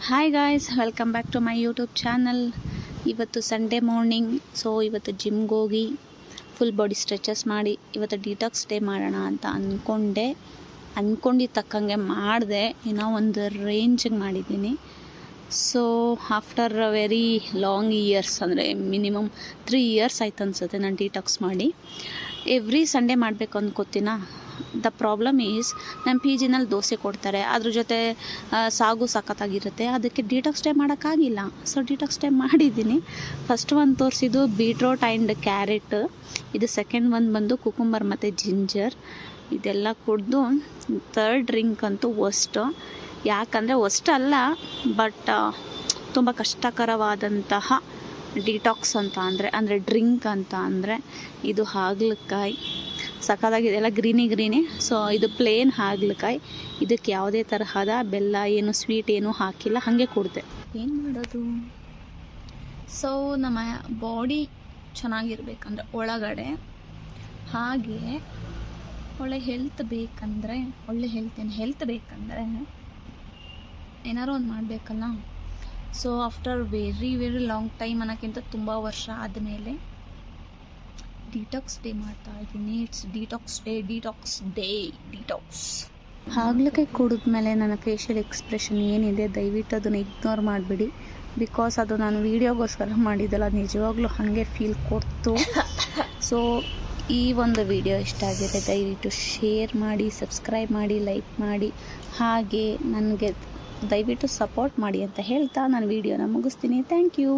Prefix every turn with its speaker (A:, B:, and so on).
A: Hi guys, welcome back to my YouTube channel. ಇವತ್ತು Sunday morning. So ಇವತ್ತು ಜಿಮ್ಗೆ ಹೋಗಿ ಫುಲ್ ಬಾಡಿ ಸ್ಟ್ರೆಚಸ್ ಮಾಡಿ ಇವತ್ತು ಡಿಟಾಕ್ಸ್ ಡೇ ಮಾಡೋಣ ಅಂತ ಅಂದ್ಕೊಂಡಿದ್ದ ತಕ್ಕಂಗೆ ಮಾಡಿದೆ. ಏನೋ ಒಂದು ರೇಂಜಿಗೆ ಮಾಡಿದ್ದೀನಿ. So after very long years, ಅಂದರೆ ಮಿನಿಮಮ್ 3 ಇಯರ್ಸ್ ಆಯ್ತು ಅನಿಸುತ್ತೆ ನಾನು ಡಿಟಾಕ್ಸ್ ಮಾಡಿ. ಎವ್ರಿ ಸಂಡೇ ಮಾಡಬೇಕು ಅಂದ್ಕೋತೀನ. ದ ಪ್ರಾಬ್ಲಮ್ ಈಸ್, ನಮ್ಮ ಪಿ ಜಿನಲ್ಲಿ ದೋಸೆ ಕೊಡ್ತಾರೆ, ಅದ್ರ ಜೊತೆ ಸಾಗು ಸಖತ್ತಾಗಿರುತ್ತೆ. ಅದಕ್ಕೆ ಡಿಟಾಕ್ಸ್ ಡೇ ಮಾಡೋಕ್ಕಾಗಿಲ್ಲ. ಸೊ ಡಿಟಾಕ್ಸ್ ಡೇ ಮಾಡಿದ್ದೀನಿ. ಫಸ್ಟ್ ಒಂದು ತೋರಿಸಿದ್ದು ಬೀಟ್ರೋಟ್ ಆ್ಯಂಡ್ ಕ್ಯಾರೆಟ್, ಇದು ಸೆಕೆಂಡ್ ಒಂದು ಬಂದು ಕುಕುಂಬರ್ ಮತ್ತು ಜಿಂಜರ್. ಇದೆಲ್ಲ ಕುಡಿದು ಥರ್ಡ್ ಡ್ರಿಂಕ್ ಅಂತೂ ವರ್ಸ್ಟ್. ಯಾಕಂದರೆ ವರ್ಸ್ಟ್ ಅಲ್ಲ, ಬಟ್ ತುಂಬ ಕಷ್ಟಕರವಾದಂತಹ ಡಿಟಾಕ್ಸ್ ಅಂತ ಅಂದರೆ ಡ್ರಿಂಕ್ ಅಂತ ಅಂದರೆ ಇದು ಹಾಗಲಕಾಯಿ. ಸಖತ್ತಾಗಿದೆ, ಎಲ್ಲ ಗ್ರೀನಿ. ಸೊ ಇದು ಪ್ಲೇನ್ ಹಾಗಲಕಾಯಿ. ಇದಕ್ಕೆ ಯಾವುದೇ ತರಹದ ಬೆಲ್ಲ ಏನು ಸ್ವೀಟ್ ಏನೂ ಹಾಕಿಲ್ಲ, ಹಾಗೆ ಕುಡಿದೆ. ಏನು ಮಾಡೋದು? ಸೊ ನಮ್ಮ ಬಾಡಿ ಚೆನ್ನಾಗಿರ್ಬೇಕಂದ್ರೆ ಒಳಗಡೆ, ಹಾಗೆ ಒಳ್ಳೆ ಹೆಲ್ತ್ ಬೇಕಂದರೆ ಏನಾರು ಒಂದು ಮಾಡಬೇಕಲ್ಲ. So after very long time ಅನ್ನೋಕ್ಕಿಂತ ತುಂಬ ವರ್ಷ ಆದಮೇಲೆ ಡಿಟಾಕ್ಸ್ ಡೇ ಮಾಡ್ತಾ ಇದ್ದೀನಿ. It's detox day. ಹಾಗಲಕಾಯಿ ಕುಡಿದ್ಮೇಲೆ ನನ್ನ ಫೇಶಿಯಲ್ ಎಕ್ಸ್ಪ್ರೆಷನ್ ಏನಿದೆ ದಯವಿಟ್ಟು ಅದನ್ನು ಇಗ್ನೋರ್ ಮಾಡಿಬಿಡಿ. ಬಿಕಾಸ್ ಅದು ನಾನು ವೀಡಿಯೋಗೋಸ್ಕರ ಮಾಡಿದ್ದಲ್ಲ, ನಿಜವಾಗ್ಲೂ ಹಾಗೆ ಫೀಲ್ ಕೊಡ್ತು. ಸೊ ಈ ಒಂದು ವಿಡಿಯೋ ಇಷ್ಟ ಆಗಿದೆ, ದಯವಿಟ್ಟು ಶೇರ್ ಮಾಡಿ, ಸಬ್ಸ್ಕ್ರೈಬ್ ಮಾಡಿ, ಲೈಕ್ ಮಾಡಿ, ಹಾಗೆ ನನಗೆ ದಯವಿಟ್ಟು ಸಪೋರ್ಟ್ ಮಾಡಿ ಅಂತ ಹೇಳ್ತಾ ನಾನು ವಿಡಿಯೋನ ಮುಗಿಸ್ತೀನಿ. Thank you.